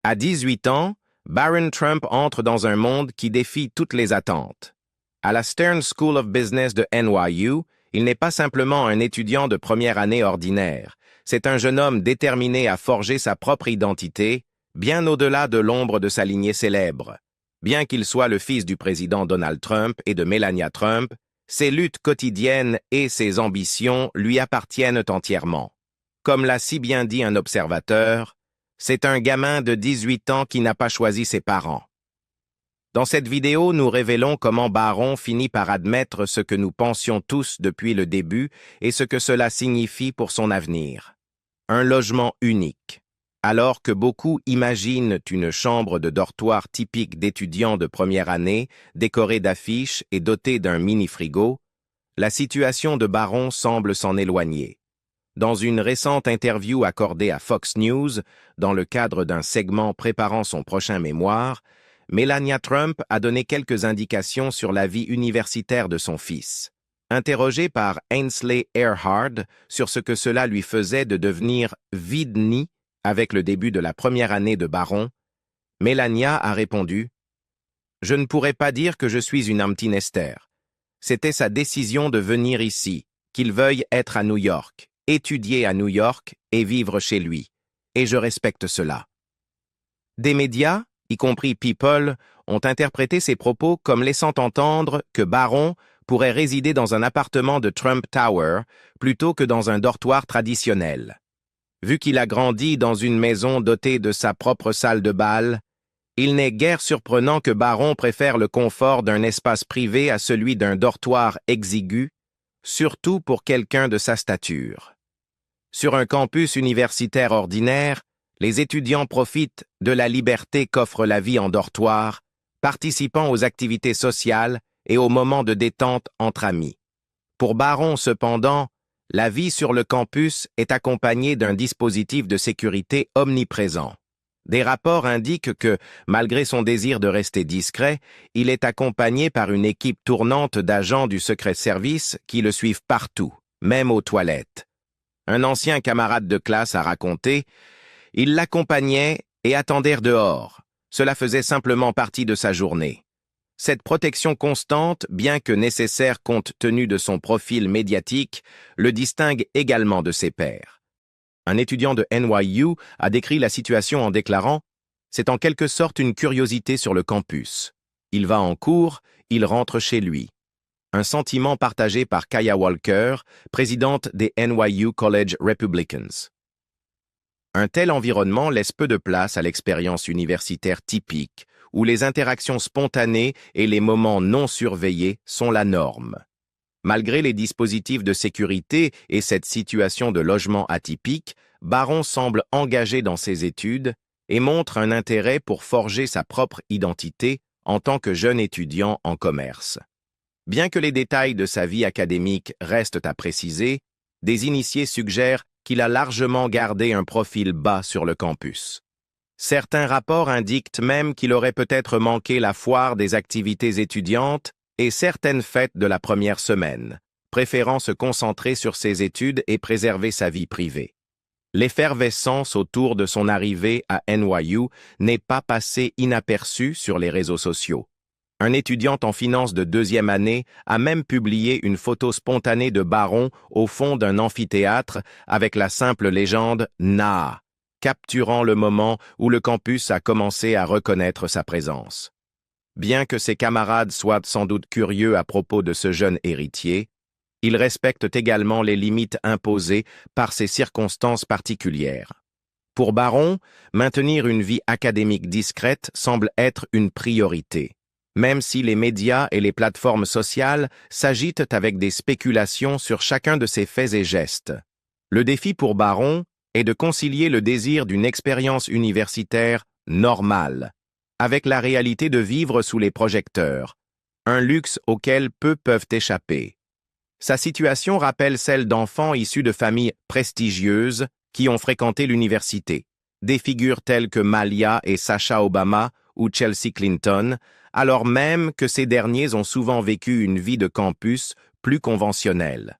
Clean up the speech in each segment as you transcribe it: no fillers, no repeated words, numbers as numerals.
À 18 ans, Barron Trump entre dans un monde qui défie toutes les attentes. À la Stern School of Business de NYU, il n'est pas simplement un étudiant de première année ordinaire. C'est un jeune homme déterminé à forger sa propre identité, bien au-delà de l'ombre de sa lignée célèbre. Bien qu'il soit le fils du président Donald Trump et de Melania Trump, ses luttes quotidiennes et ses ambitions lui appartiennent entièrement. Comme l'a si bien dit un observateur, c'est un gamin de 18 ans qui n'a pas choisi ses parents. Dans cette vidéo, nous révélons comment Barron finit par admettre ce que nous pensions tous depuis le début et ce que cela signifie pour son avenir. Un logement unique. Alors que beaucoup imaginent une chambre de dortoir typique d'étudiants de première année, décorée d'affiches et dotée d'un mini-frigo, la situation de Barron semble s'en éloigner. Dans une récente interview accordée à Fox News, dans le cadre d'un segment préparant son prochain mémoire, Melania Trump a donné quelques indications sur la vie universitaire de son fils. Interrogée par Ainsley Earhardt sur ce que cela lui faisait de devenir vide-nid avec le début de la première année de Barron, Melania a répondu « Je ne pourrais pas dire que je suis une empty nester. C'était sa décision de venir ici, qu'il veuille être à New York, étudier à New York et vivre chez lui. Et je respecte cela. » Des médias, y compris People, ont interprété ces propos comme laissant entendre que Barron pourrait résider dans un appartement de Trump Tower plutôt que dans un dortoir traditionnel. Vu qu'il a grandi dans une maison dotée de sa propre salle de bal, il n'est guère surprenant que Barron préfère le confort d'un espace privé à celui d'un dortoir exigu, surtout pour quelqu'un de sa stature. Sur un campus universitaire ordinaire, les étudiants profitent de la liberté qu'offre la vie en dortoir, participant aux activités sociales et aux moments de détente entre amis. Pour Barron, cependant, la vie sur le campus est accompagnée d'un dispositif de sécurité omniprésent. Des rapports indiquent que, malgré son désir de rester discret, il est accompagné par une équipe tournante d'agents du Secret Service qui le suivent partout, même aux toilettes. Un ancien camarade de classe a raconté « Ils l'accompagnaient et attendirent dehors. Cela faisait simplement partie de sa journée. » Cette protection constante, bien que nécessaire compte tenu de son profil médiatique, le distingue également de ses pairs. Un étudiant de NYU a décrit la situation en déclarant « C'est en quelque sorte une curiosité sur le campus. Il va en cours, il rentre chez lui. » Un sentiment partagé par Kaya Walker, présidente des NYU College Republicans. Un tel environnement laisse peu de place à l'expérience universitaire typique, où les interactions spontanées et les moments non surveillés sont la norme. Malgré les dispositifs de sécurité et cette situation de logement atypique, Barron semble engagé dans ses études et montre un intérêt pour forger sa propre identité en tant que jeune étudiant en commerce. Bien que les détails de sa vie académique restent à préciser, des initiés suggèrent qu'il a largement gardé un profil bas sur le campus. Certains rapports indiquent même qu'il aurait peut-être manqué la foire des activités étudiantes et certaines fêtes de la première semaine, préférant se concentrer sur ses études et préserver sa vie privée. L'effervescence autour de son arrivée à NYU n'est pas passée inaperçue sur les réseaux sociaux. Un étudiant en finance de deuxième année a même publié une photo spontanée de Barron au fond d'un amphithéâtre avec la simple légende « NA », capturant le moment où le campus a commencé à reconnaître sa présence. Bien que ses camarades soient sans doute curieux à propos de ce jeune héritier, ils respectent également les limites imposées par ces circonstances particulières. Pour Barron, maintenir une vie académique discrète semble être une priorité, même si les médias et les plateformes sociales s'agitent avec des spéculations sur chacun de ses faits et gestes. Le défi pour Barron est de concilier le désir d'une expérience universitaire normale avec la réalité de vivre sous les projecteurs, un luxe auquel peu peuvent échapper. Sa situation rappelle celle d'enfants issus de familles prestigieuses qui ont fréquenté l'université, des figures telles que Malia et Sasha Obama ou Chelsea Clinton, alors même que ces derniers ont souvent vécu une vie de campus plus conventionnelle.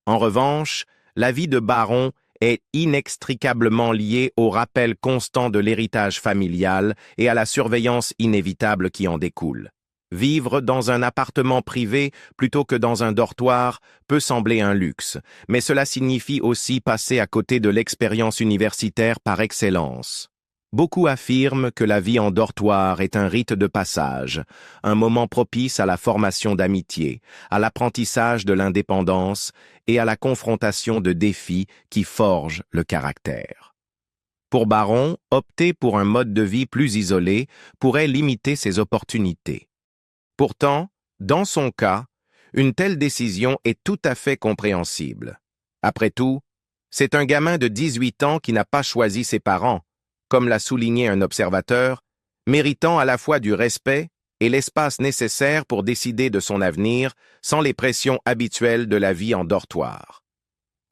En revanche, la vie de Barron est inextricablement lié au rappel constant de l'héritage familial et à la surveillance inévitable qui en découle. Vivre dans un appartement privé plutôt que dans un dortoir peut sembler un luxe, mais cela signifie aussi passer à côté de l'expérience universitaire par excellence. Beaucoup affirment que la vie en dortoir est un rite de passage, un moment propice à la formation d'amitié, à l'apprentissage de l'indépendance et à la confrontation de défis qui forgent le caractère. Pour Baron, opter pour un mode de vie plus isolé pourrait limiter ses opportunités. Pourtant, dans son cas, une telle décision est tout à fait compréhensible. Après tout, c'est un gamin de 18 ans qui n'a pas choisi ses parents, comme l'a souligné un observateur, méritant à la fois du respect et l'espace nécessaire pour décider de son avenir sans les pressions habituelles de la vie en dortoir.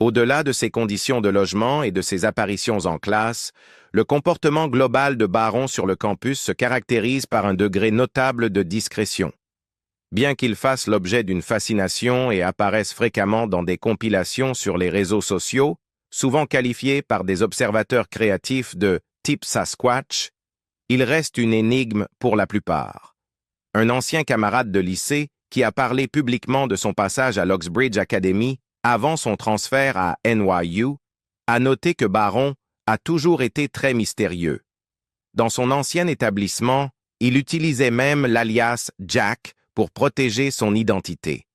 Au-delà de ses conditions de logement et de ses apparitions en classe, le comportement global de Baron sur le campus se caractérise par un degré notable de discrétion. Bien qu'il fasse l'objet d'une fascination et apparaisse fréquemment dans des compilations sur les réseaux sociaux, souvent qualifiés par des observateurs créatifs de type Sasquatch, il reste une énigme pour la plupart. Un ancien camarade de lycée qui a parlé publiquement de son passage à l'Oxbridge Academy avant son transfert à NYU a noté que Baron a toujours été très mystérieux. Dans son ancien établissement, il utilisait même l'alias Jack pour protéger son identité.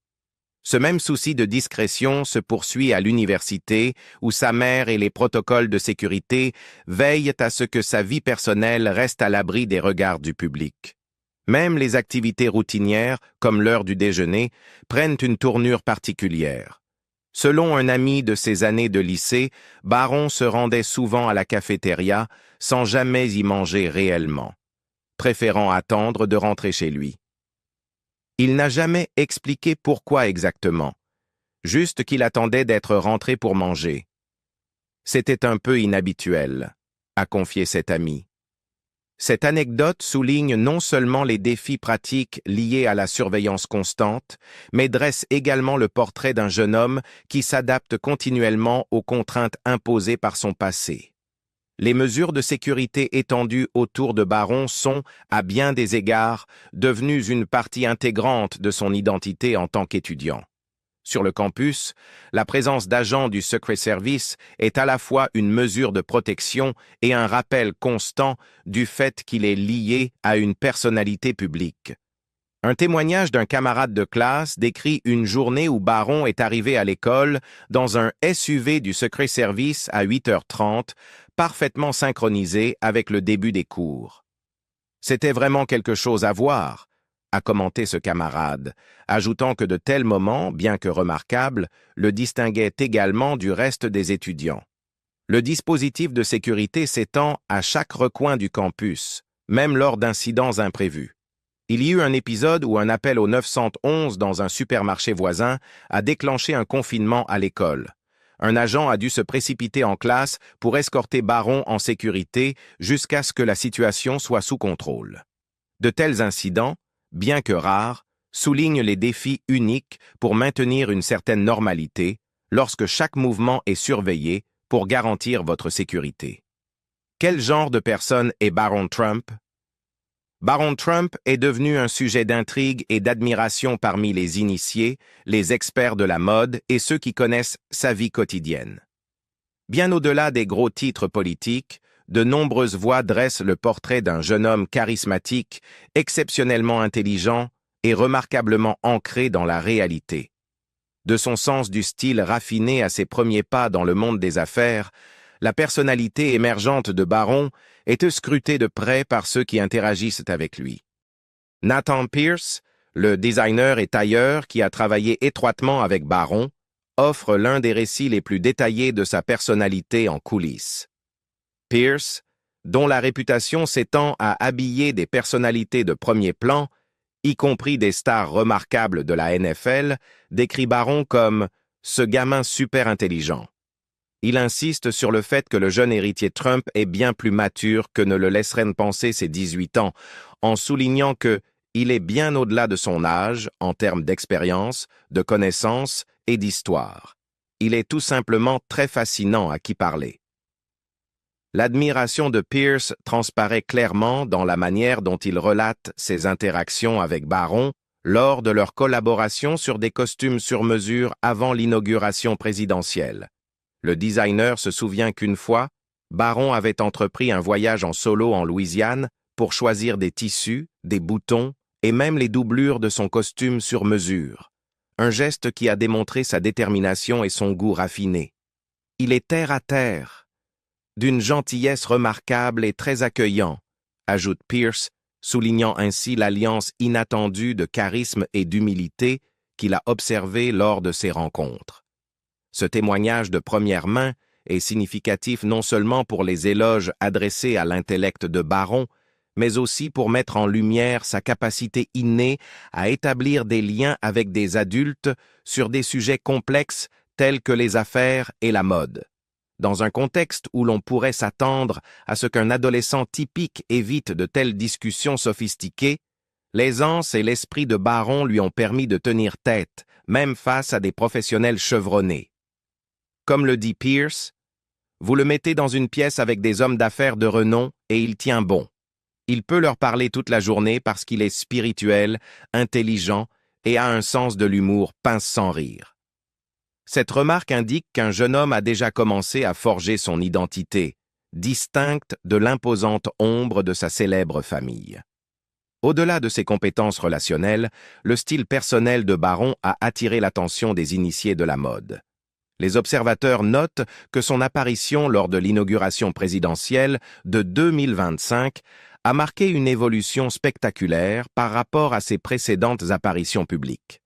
Ce même souci de discrétion se poursuit à l'université, où sa mère et les protocoles de sécurité veillent à ce que sa vie personnelle reste à l'abri des regards du public. Même les activités routinières, comme l'heure du déjeuner, prennent une tournure particulière. Selon un ami de ses années de lycée, Baron se rendait souvent à la cafétéria sans jamais y manger réellement, préférant attendre de rentrer chez lui. Il n'a jamais expliqué pourquoi exactement, juste qu'il attendait d'être rentré pour manger. C'était un peu inhabituel, a confié cet ami. Cette anecdote souligne non seulement les défis pratiques liés à la surveillance constante, mais dresse également le portrait d'un jeune homme qui s'adapte continuellement aux contraintes imposées par son passé. Les mesures de sécurité étendues autour de Baron sont, à bien des égards, devenues une partie intégrante de son identité en tant qu'étudiant. Sur le campus, la présence d'agents du Secret Service est à la fois une mesure de protection et un rappel constant du fait qu'il est lié à une personnalité publique. Un témoignage d'un camarade de classe décrit une journée où Baron est arrivé à l'école dans un SUV du Secret Service à 8h30, parfaitement synchronisé avec le début des cours. « C'était vraiment quelque chose à voir », a commenté ce camarade, ajoutant que de tels moments, bien que remarquables, le distinguaient également du reste des étudiants. Le dispositif de sécurité s'étend à chaque recoin du campus, même lors d'incidents imprévus. Il y eut un épisode où un appel au 911 dans un supermarché voisin a déclenché un confinement à l'école. Un agent a dû se précipiter en classe pour escorter Baron en sécurité jusqu'à ce que la situation soit sous contrôle. De tels incidents, bien que rares, soulignent les défis uniques pour maintenir une certaine normalité lorsque chaque mouvement est surveillé pour garantir votre sécurité. Quel genre de personne est Baron Trump? Baron Trump est devenu un sujet d'intrigue et d'admiration parmi les initiés, les experts de la mode et ceux qui connaissent sa vie quotidienne. Bien au-delà des gros titres politiques, de nombreuses voix dressent le portrait d'un jeune homme charismatique, exceptionnellement intelligent et remarquablement ancré dans la réalité. De son sens du style raffiné à ses premiers pas dans le monde des affaires, la personnalité émergente de Baron est scrutée de près par ceux qui interagissent avec lui. Nathan Pierce, le designer et tailleur qui a travaillé étroitement avec Baron, offre l'un des récits les plus détaillés de sa personnalité en coulisses. Pierce, dont la réputation s'étend à habiller des personnalités de premier plan, y compris des stars remarquables de la NFL, décrit Baron comme « ce gamin super intelligent ». Il insiste sur le fait que le jeune héritier Trump est bien plus mature que ne le laisseraient penser ses 18 ans, en soulignant qu'il est bien au-delà de son âge en termes d'expérience, de connaissances et d'histoire. Il est tout simplement très fascinant à qui parler. L'admiration de Pierce transparaît clairement dans la manière dont il relate ses interactions avec Barron lors de leur collaboration sur des costumes sur mesure avant l'inauguration présidentielle. Le designer se souvient qu'une fois, Barron avait entrepris un voyage en solo en Louisiane pour choisir des tissus, des boutons et même les doublures de son costume sur mesure. Un geste qui a démontré sa détermination et son goût raffiné. Il est terre à terre, d'une gentillesse remarquable et très accueillant, ajoute Pierce, soulignant ainsi l'alliance inattendue de charisme et d'humilité qu'il a observée lors de ces rencontres. Ce témoignage de première main est significatif non seulement pour les éloges adressés à l'intellect de Barron, mais aussi pour mettre en lumière sa capacité innée à établir des liens avec des adultes sur des sujets complexes tels que les affaires et la mode. Dans un contexte où l'on pourrait s'attendre à ce qu'un adolescent typique évite de telles discussions sophistiquées, l'aisance et l'esprit de Barron lui ont permis de tenir tête, même face à des professionnels chevronnés. Comme le dit Pierce, vous le mettez dans une pièce avec des hommes d'affaires de renom et il tient bon. Il peut leur parler toute la journée parce qu'il est spirituel, intelligent et a un sens de l'humour pince sans rire. Cette remarque indique qu'un jeune homme a déjà commencé à forger son identité, distincte de l'imposante ombre de sa célèbre famille. Au-delà de ses compétences relationnelles, le style personnel de Barron a attiré l'attention des initiés de la mode. Les observateurs notent que son apparition lors de l'inauguration présidentielle de 2025 a marqué une évolution spectaculaire par rapport à ses précédentes apparitions publiques.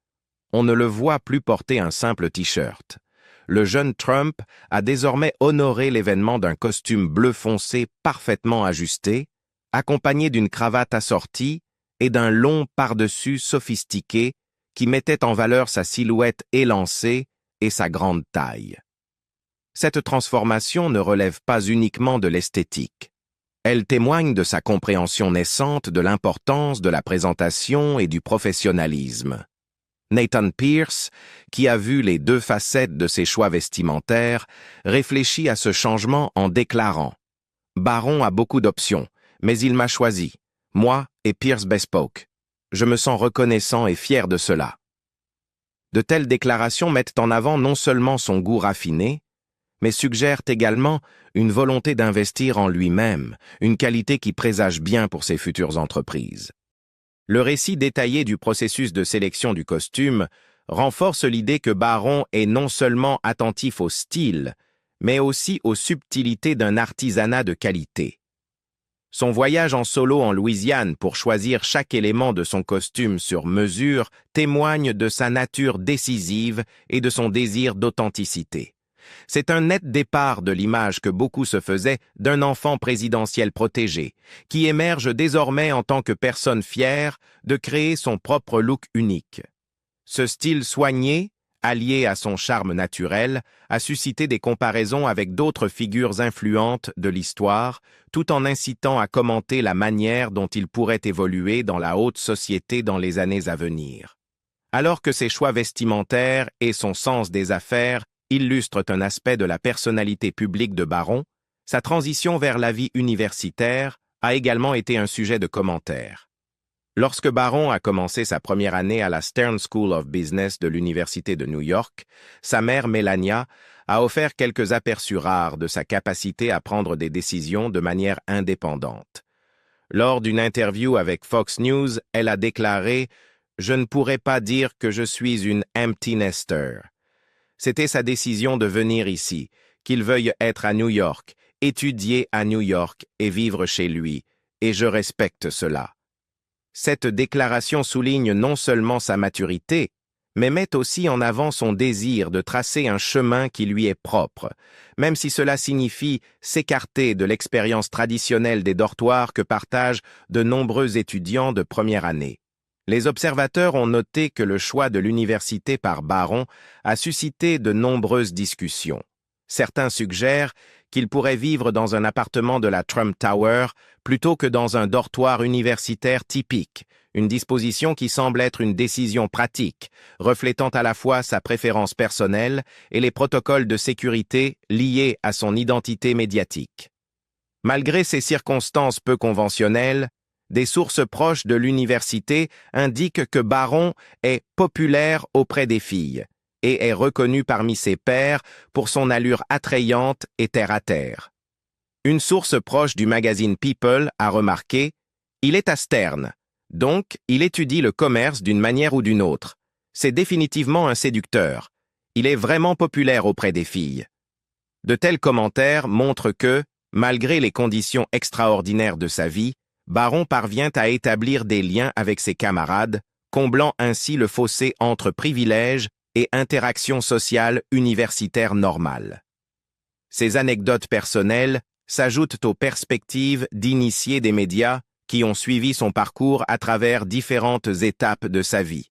On ne le voit plus porter un simple t-shirt. Le jeune Trump a désormais honoré l'événement d'un costume bleu foncé parfaitement ajusté, accompagné d'une cravate assortie et d'un long pardessus sophistiqué qui mettait en valeur sa silhouette élancée et sa grande taille. Cette transformation ne relève pas uniquement de l'esthétique. Elle témoigne de sa compréhension naissante de l'importance de la présentation et du professionnalisme. Nathan Pierce, qui a vu les deux facettes de ses choix vestimentaires, réfléchit à ce changement en déclarant « Barron a beaucoup d'options, mais il m'a choisi, moi et Pierce Bespoke. Je me sens reconnaissant et fier de cela. » De telles déclarations mettent en avant non seulement son goût raffiné, mais suggèrent également une volonté d'investir en lui-même, une qualité qui présage bien pour ses futures entreprises. Le récit détaillé du processus de sélection du costume renforce l'idée que Barron est non seulement attentif au style, mais aussi aux subtilités d'un artisanat de qualité. Son voyage en solo en Louisiane pour choisir chaque élément de son costume sur mesure témoigne de sa nature décisive et de son désir d'authenticité. C'est un net départ de l'image que beaucoup se faisaient d'un enfant présidentiel protégé, qui émerge désormais en tant que personne fière de créer son propre look unique. Ce style soigné, allié à son charme naturel, a suscité des comparaisons avec d'autres figures influentes de l'histoire, tout en incitant à commenter la manière dont il pourrait évoluer dans la haute société dans les années à venir. Alors que ses choix vestimentaires et son sens des affaires illustrent un aspect de la personnalité publique de Barron, sa transition vers la vie universitaire a également été un sujet de commentaires. Lorsque Barron a commencé sa première année à la Stern School of Business de l'Université de New York, sa mère Melania a offert quelques aperçus rares de sa capacité à prendre des décisions de manière indépendante. Lors d'une interview avec Fox News, elle a déclaré « Je ne pourrais pas dire que je suis une empty nester ». C'était sa décision de venir ici, qu'il veuille être à New York, étudier à New York et vivre chez lui, et je respecte cela. Cette déclaration souligne non seulement sa maturité, mais met aussi en avant son désir de tracer un chemin qui lui est propre, même si cela signifie s'écarter de l'expérience traditionnelle des dortoirs que partagent de nombreux étudiants de première année. Les observateurs ont noté que le choix de l'université par Barron a suscité de nombreuses discussions. Certains suggèrent qu'il pourrait vivre dans un appartement de la Trump Tower plutôt que dans un dortoir universitaire typique, une disposition qui semble être une décision pratique, reflétant à la fois sa préférence personnelle et les protocoles de sécurité liés à son identité médiatique. Malgré ces circonstances peu conventionnelles, des sources proches de l'université indiquent que Barron est populaire auprès des filles et est reconnu parmi ses pairs pour son allure attrayante et terre-à-terre. Une source proche du magazine People a remarqué « Il est à Stern, donc il étudie le commerce d'une manière ou d'une autre. C'est définitivement un séducteur. Il est vraiment populaire auprès des filles. » De tels commentaires montrent que, malgré les conditions extraordinaires de sa vie, Barron parvient à établir des liens avec ses camarades, comblant ainsi le fossé entre privilèges et interactions sociales universitaires normales. Ces anecdotes personnelles s'ajoutent aux perspectives d'initiés des médias qui ont suivi son parcours à travers différentes étapes de sa vie.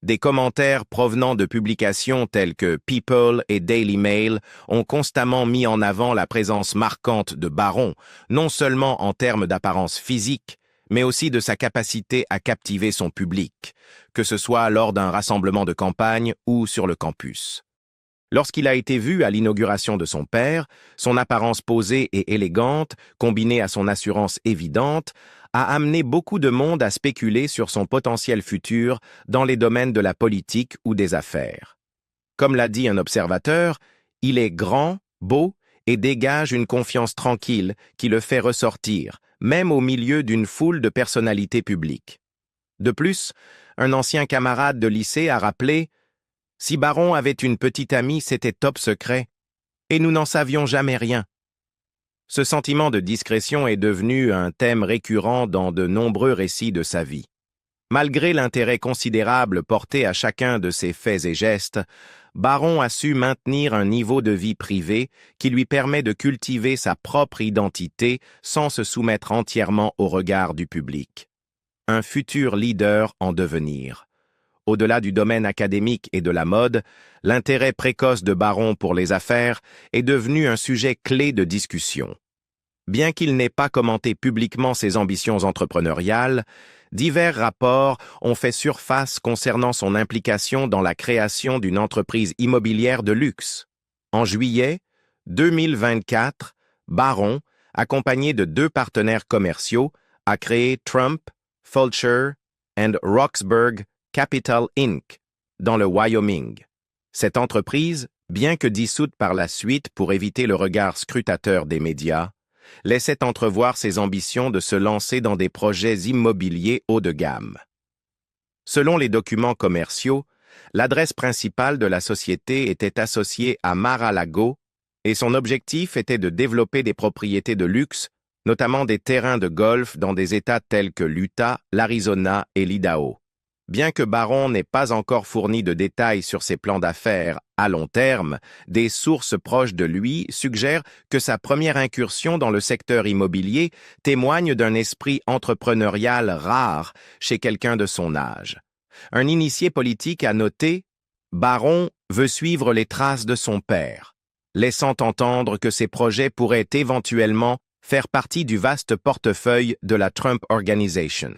Des commentaires provenant de publications telles que People et Daily Mail ont constamment mis en avant la présence marquante de Barron, non seulement en termes d'apparence physique, mais aussi de sa capacité à captiver son public, que ce soit lors d'un rassemblement de campagne ou sur le campus. Lorsqu'il a été vu à l'inauguration de son père, son apparence posée et élégante, combinée à son assurance évidente, a amené beaucoup de monde à spéculer sur son potentiel futur dans les domaines de la politique ou des affaires. Comme l'a dit un observateur, il est grand, beau et dégage une confiance tranquille qui le fait ressortir, même au milieu d'une foule de personnalités publiques. De plus, un ancien camarade de lycée a rappelé « Si Barron avait une petite amie, c'était top secret, et nous n'en savions jamais rien. » Ce sentiment de discrétion est devenu un thème récurrent dans de nombreux récits de sa vie. Malgré l'intérêt considérable porté à chacun de ses faits et gestes, Barron a su maintenir un niveau de vie privée qui lui permet de cultiver sa propre identité sans se soumettre entièrement au regard du public. Un futur leader en devenir. Au-delà du domaine académique et de la mode, l'intérêt précoce de Barron pour les affaires est devenu un sujet clé de discussion. Bien qu'il n'ait pas commenté publiquement ses ambitions entrepreneuriales, divers rapports ont fait surface concernant son implication dans la création d'une entreprise immobilière de luxe. En juillet 2024, Barron, accompagné de 2 partenaires commerciaux, a créé Trump, Fulcher and Roxburgh Capital Inc. dans le Wyoming. Cette entreprise, bien que dissoute par la suite pour éviter le regard scrutateur des médias, laissait entrevoir ses ambitions de se lancer dans des projets immobiliers haut de gamme. Selon les documents commerciaux, l'adresse principale de la société était associée à Mar-a-Lago et son objectif était de développer des propriétés de luxe, notamment des terrains de golf dans des États tels que l'Utah, l'Arizona et l'Idaho. Bien que Barron n'ait pas encore fourni de détails sur ses plans d'affaires à long terme, des sources proches de lui suggèrent que sa première incursion dans le secteur immobilier témoigne d'un esprit entrepreneurial rare chez quelqu'un de son âge. Un initié politique a noté « Barron veut suivre les traces de son père », laissant entendre que ses projets pourraient éventuellement faire partie du vaste portefeuille de la Trump Organization.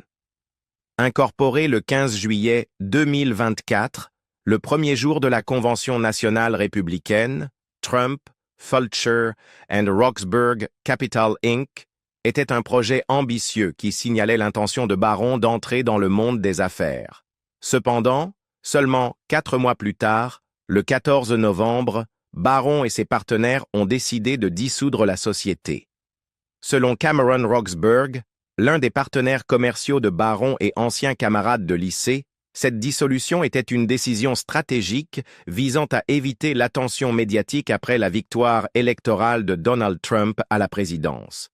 Incorporé le 15 juillet 2024, le premier jour de la Convention nationale républicaine, Trump, Fulcher and Roxburgh Capital Inc. était un projet ambitieux qui signalait l'intention de Barron d'entrer dans le monde des affaires. Cependant, seulement 4 mois plus tard, le 14 novembre, Barron et ses partenaires ont décidé de dissoudre la société. Selon Cameron Roxburgh, l'un des partenaires commerciaux de Barron et ancien camarade de lycée, cette dissolution était une décision stratégique visant à éviter l'attention médiatique après la victoire électorale de Donald Trump à la présidence.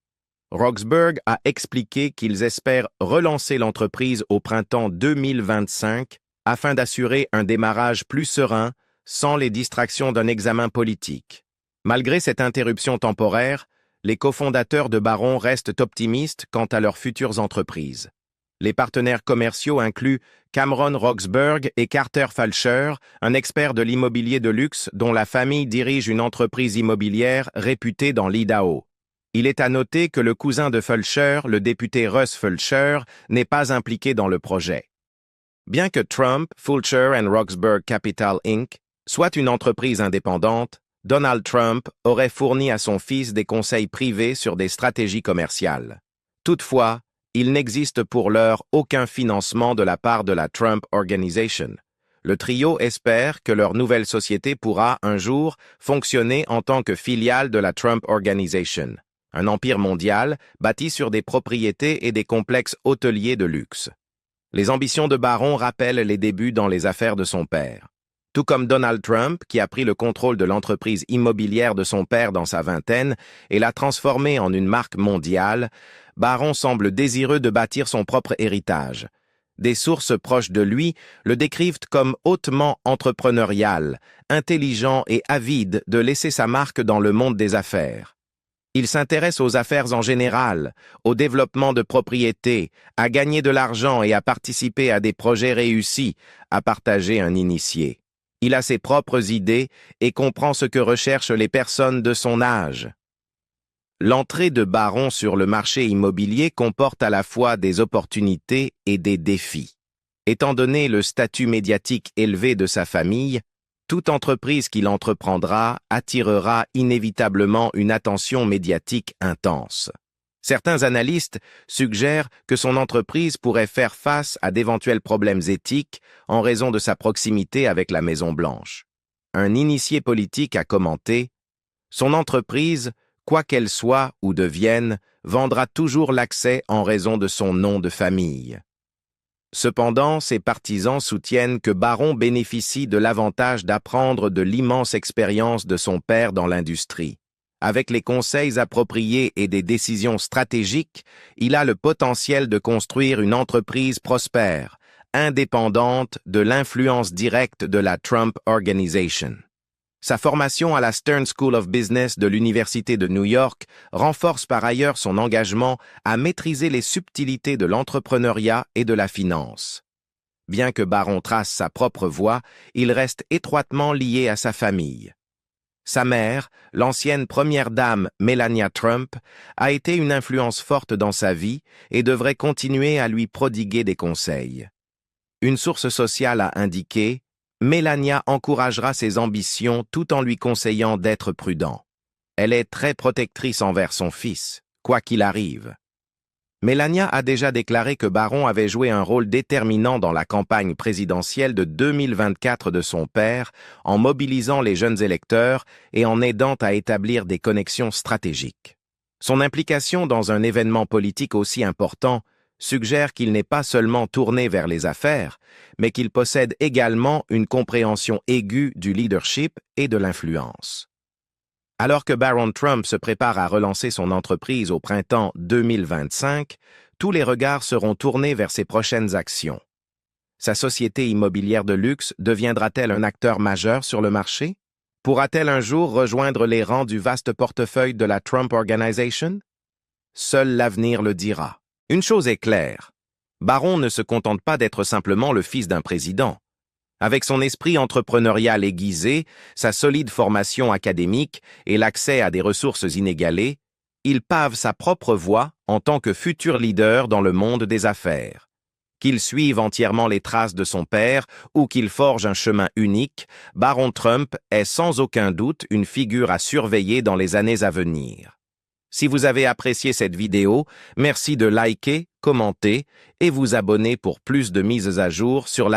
Roxburgh a expliqué qu'ils espèrent relancer l'entreprise au printemps 2025 afin d'assurer un démarrage plus serein sans les distractions d'un examen politique. Malgré cette interruption temporaire, les cofondateurs de Barron restent optimistes quant à leurs futures entreprises. Les partenaires commerciaux incluent Cameron Roxburgh et Carter Fulcher, un expert de l'immobilier de luxe dont la famille dirige une entreprise immobilière réputée dans l'Idaho. Il est à noter que le cousin de Fulcher, le député Russ Fulcher, n'est pas impliqué dans le projet. Bien que Trump, Fulcher and Roxburgh Capital Inc. soit une entreprise indépendante, Donald Trump aurait fourni à son fils des conseils privés sur des stratégies commerciales. Toutefois, il n'existe pour l'heure aucun financement de la part de la Trump Organization. Le trio espère que leur nouvelle société pourra, un jour, fonctionner en tant que filiale de la Trump Organization, un empire mondial bâti sur des propriétés et des complexes hôteliers de luxe. Les ambitions de Barron rappellent les débuts dans les affaires de son père. Tout comme Donald Trump, qui a pris le contrôle de l'entreprise immobilière de son père dans sa vingtaine et l'a transformée en une marque mondiale, Barron semble désireux de bâtir son propre héritage. Des sources proches de lui le décrivent comme hautement entrepreneurial, intelligent et avide de laisser sa marque dans le monde des affaires. Il s'intéresse aux affaires en général, au développement de propriétés, à gagner de l'argent et à participer à des projets réussis, à partager un initié. Il a ses propres idées et comprend ce que recherchent les personnes de son âge. L'entrée de Barron sur le marché immobilier comporte à la fois des opportunités et des défis. Étant donné le statut médiatique élevé de sa famille, toute entreprise qu'il entreprendra attirera inévitablement une attention médiatique intense. Certains analystes suggèrent que son entreprise pourrait faire face à d'éventuels problèmes éthiques en raison de sa proximité avec la Maison-Blanche. Un initié politique a commenté « Son entreprise, quoi qu'elle soit ou devienne, vendra toujours l'accès en raison de son nom de famille. » Cependant, ses partisans soutiennent que Barron bénéficie de l'avantage d'apprendre de l'immense expérience de son père dans l'industrie. Avec les conseils appropriés et des décisions stratégiques, il a le potentiel de construire une entreprise prospère, indépendante de l'influence directe de la Trump Organization. Sa formation à la Stern School of Business de l'Université de New York renforce par ailleurs son engagement à maîtriser les subtilités de l'entrepreneuriat et de la finance. Bien que Barron trace sa propre voie, il reste étroitement lié à sa famille. Sa mère, l'ancienne première dame Melania Trump, a été une influence forte dans sa vie et devrait continuer à lui prodiguer des conseils. Une source sociale a indiqué « Melania encouragera ses ambitions tout en lui conseillant d'être prudent. Elle est très protectrice envers son fils, quoi qu'il arrive. » Melania a déjà déclaré que Barron avait joué un rôle déterminant dans la campagne présidentielle de 2024 de son père, en mobilisant les jeunes électeurs et en aidant à établir des connexions stratégiques. Son implication dans un événement politique aussi important suggère qu'il n'est pas seulement tourné vers les affaires, mais qu'il possède également une compréhension aiguë du leadership et de l'influence. Alors que Barron Trump se prépare à relancer son entreprise au printemps 2025, tous les regards seront tournés vers ses prochaines actions. Sa société immobilière de luxe deviendra-t-elle un acteur majeur sur le marché? Pourra-t-elle un jour rejoindre les rangs du vaste portefeuille de la Trump Organization? Seul l'avenir le dira. Une chose est claire, Barron ne se contente pas d'être simplement le fils d'un président. Avec son esprit entrepreneurial aiguisé, sa solide formation académique et l'accès à des ressources inégalées, il pave sa propre voie en tant que futur leader dans le monde des affaires. Qu'il suive entièrement les traces de son père ou qu'il forge un chemin unique, Barron Trump est sans aucun doute une figure à surveiller dans les années à venir. Si vous avez apprécié cette vidéo, merci de liker, commenter et vous abonner pour plus de mises à jour sur la